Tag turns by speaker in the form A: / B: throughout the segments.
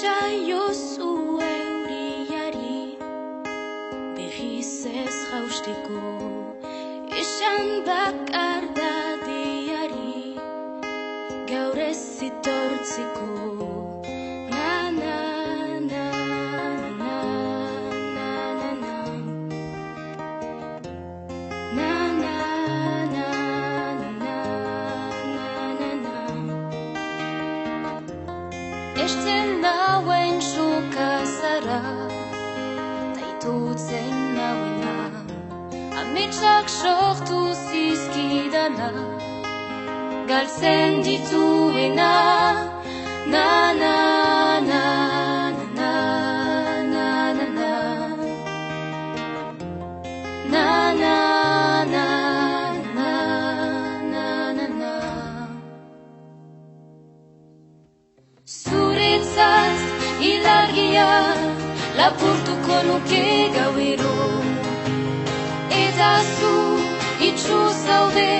A: Esaiozu euriari berriz ez jausteko, esan bakar dadiari gaur ez zitortzeko. Na na na na na na na na na na na na na. Esten nauen zukazara taitutzen nauena, ametsak sortu zizkidana galtzen dituena. Na na na na na na na na na na na na na na. Zuretzat ilargia lapurtuko nuke gauero, eta zu itxu zaude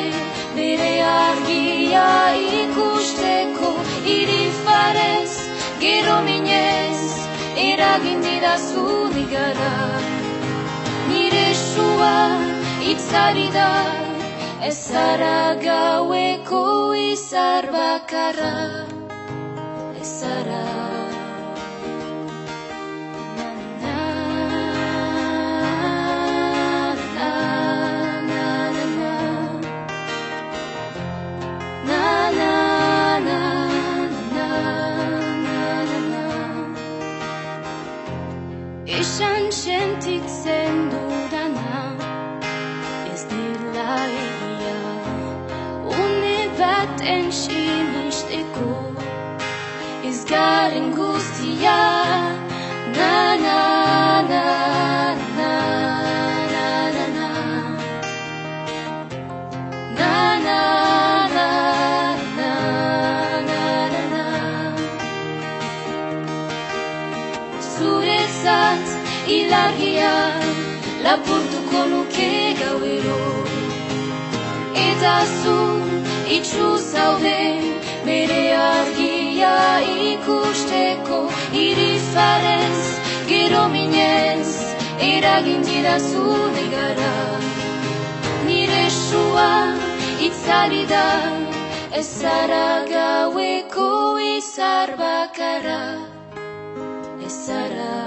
A: bere argia ikusteko. Irifarez, gero minez, eragin didazu nigara. Nire sua itzari da, ez zara gaueko izar bakarra. Ez zara. Esan sentitzen dudana ez dela egia, une baten sinisteko ez garen guztia. Na na na na na na na na na na na na na na. Zuretzat ilargia lapurtuko nuke gauero, eta zu itxu zaude bere argia ikusteko. Irifarez, gero minez, eragin didazu negara. Nire sua itzali da, ez zara gaueko izar bakarra. Ez zara.